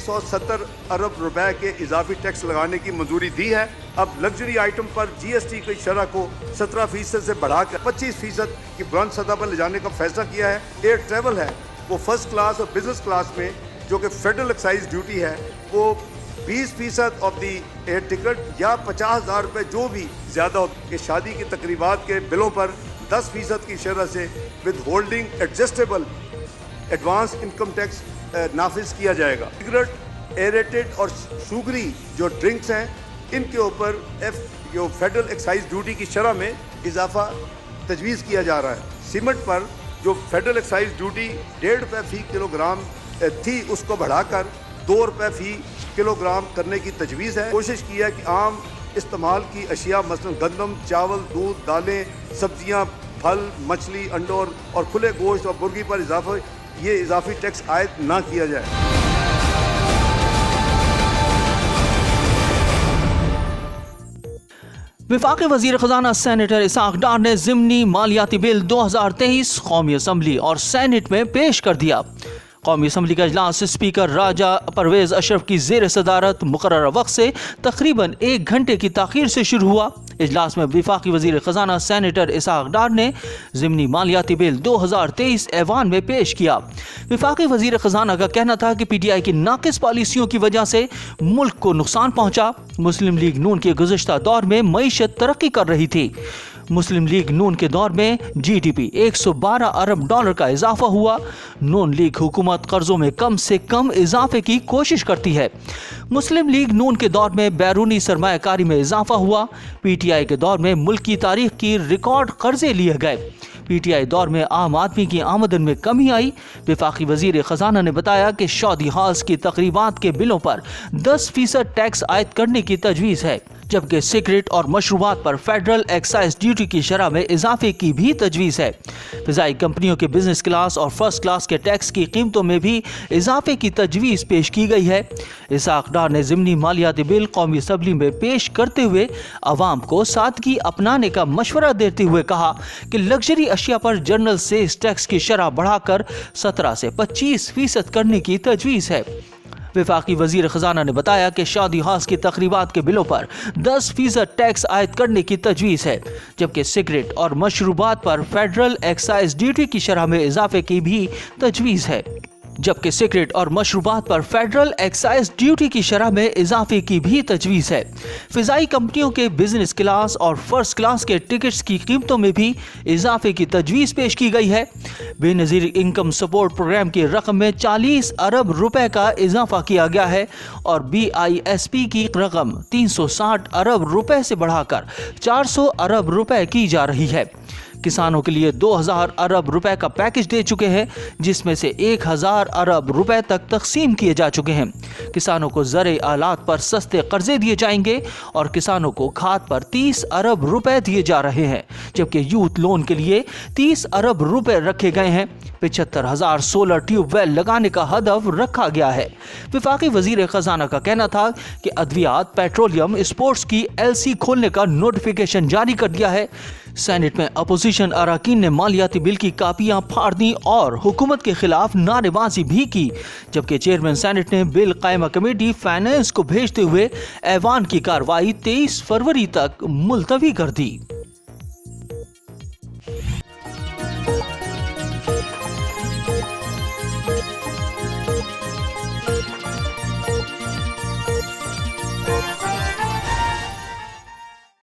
170 अरब रुपए के इजाफी टैक्स लगाने की मंजूरी दी है। अब लग्जरी आइटम पर GST की शरह को 17% से बढ़ाकर 25% की बुलंद सतह पर ले जाने का फैसला किया है। एयर ट्रैवल है वो फर्स्ट क्लास और बिजनेस क्लास में जो कि फेडरल एक्साइज ड्यूटी है वो 20% ऑफ दी एयर टिकट या 50,000 रुपये जो भी ज़्यादा हो कि शादी की तकरीबात के बिलों पर 10% की शरह से withholding adjustable advance income tax नाफिज किया जाएगा। सिगरेट, एरेटेड और शुगरी जो ड्रिंक्स हैं इनके ऊपर जो फेडरल एक्साइज ड्यूटी की शरह में इजाफा तजवीज़ किया जा रहा है। सीमेंट पर जो फेडरल एक्साइज ड्यूटी 1.5 रुपये फ़ी किलोग्राम थी उसको बढ़ाकर 2 रुपये फ़ी किलोग्राम करने की तजवीज़ है। कोशिश की है कि आम इस्तेमाल की अशिया मसलन गंदम, चावल, दूध, दालें, सब्जियां, फल, मछली, अंडों और खुले गोश्त और मुर्गी पर इजाफी टैक्स आयद ना किया जाए। वफाकी वज़ीर ख़ज़ाना सेनेटर इसाक डार ने ज़िमनी मालियाती बिल 2023 कौमी असम्बली और सेनेट में पेश कर दिया। कौमी असम्बली का इजलास स्पीकर राजा परवेज़ अशरफ की ज़ेर सदारत मुकर्रर वक्त से तकरीबन 1 घंटे की ताख़ीर से शुरू हुआ। इजलास में वफाकी वज़ीर ख़ज़ाना सेनेटर इसाक डार ने ज़िमनी मालियाती बिल 2023 ऐवान में पेश किया। वफाकी वज़ीर ख़ज़ाना का कहना था कि PTI की नाक़िस पॉलिसियों की वजह से मुल्क को नुकसान पहुँचा। मुस्लिम लीग नून के गुज़श्ता दौर में मईशत तरक्की कर रही थी। मुस्लिम लीग नून के दौर में GDP 112 अरब डॉलर का इजाफा हुआ। नून लीग हुकूमत कर्जों में कम से कम इजाफे की कोशिश करती है। मुस्लिम लीग नून के दौर में बैरूनी सरमायाकारी में इजाफा हुआ। PTI के दौर में मुल्क की तारीख की रिकॉर्ड कर्जे लिए गए। PTI दौर में आम आदमी की आमदन में कमी आई। वफाकी वज़ीर ख़ज़ाना ने बताया कि शादी हाउस की तकरीबात के बिलों पर 10% टैक्स आयद करने की तजवीज़ है, जबकि सिगरेट और मशरूबात पर फेडरल एक्साइज ड्यूटी की शरह में इजाफे की भी तजवीज़ है। फ़िज़ाई कंपनियों के बिजनेस क्लास और फर्स्ट क्लास के टैक्स की कीमतों में भी इजाफे की तजवीज़ पेश की गई है। इसाक डार ने ज़िमनी मालियाती बिल कौमी असम्बली में पेश करते हुए अवाम को सादगी अपनाने का मशवरा देते हुए कहा कि लग्जरी अशिया पर जनरल सेल्स टैक्स की शरह बढ़ाकर 17 से 25% करने की तजवीज़ है। वफाकी वज़ीर ख़ज़ाना ने बताया कि शादी हाउस की तकरीबात के बिलों पर 10% टैक्स आयद करने की तजवीज़ है, जबकि सिगरेट और मशरूबात पर फेडरल एक्साइज ड्यूटी की शरह में इजाफे की भी तजवीज़ है। जबकि सिगरेट और मशरूबात पर फेडरल एक्साइज ड्यूटी की शरह में इजाफे की भी तजवीज़ है। फ़िज़ाई कंपनियों के बिजनेस क्लास और फर्स्ट क्लास के टिकट्स की कीमतों में भी इजाफे की तजवीज़ पेश की गई है। बेनज़ीर इनकम सपोर्ट प्रोग्राम की रकम में 40 अरब रुपए का इजाफा किया गया है और BISP की रकम 360 अरब रुपए से बढ़ाकर 400 अरब रुपए की जा रही है। किसानों के लिए 2000 अरब रुपए का पैकेज दे चुके हैं, जिसमें से 1000 अरब रुपए तक तकसीम किए जा चुके हैं। किसानों को ज़र आलात पर सस्ते कर्जे दिए जाएंगे और किसानों को खाद पर 30 अरब रुपए दिए जा रहे हैं, जबकि यूथ लोन के लिए 30 अरब रुपए रखे गए हैं। 75,000 सोलर ट्यूबवेल लगाने का हदफ रखा गया है। वफाकी वज़ीर ख़ज़ाना का कहना था कि अद्वियात, पेट्रोलियम, स्पोर्ट्स की LC खोलने का नोटिफिकेशन जारी कर दिया है। सेनेट में अपोजिशन अरकान ने मालियाती बिल की कापियां फाड़ दी और हुकूमत के खिलाफ नारेबाजी भी की, जबकि चेयरमैन सेनेट ने बिल कायमा कमेटी फाइनेंस को भेजते हुए ऐवान की कार्रवाई 23 फरवरी तक मुलतवी कर दी।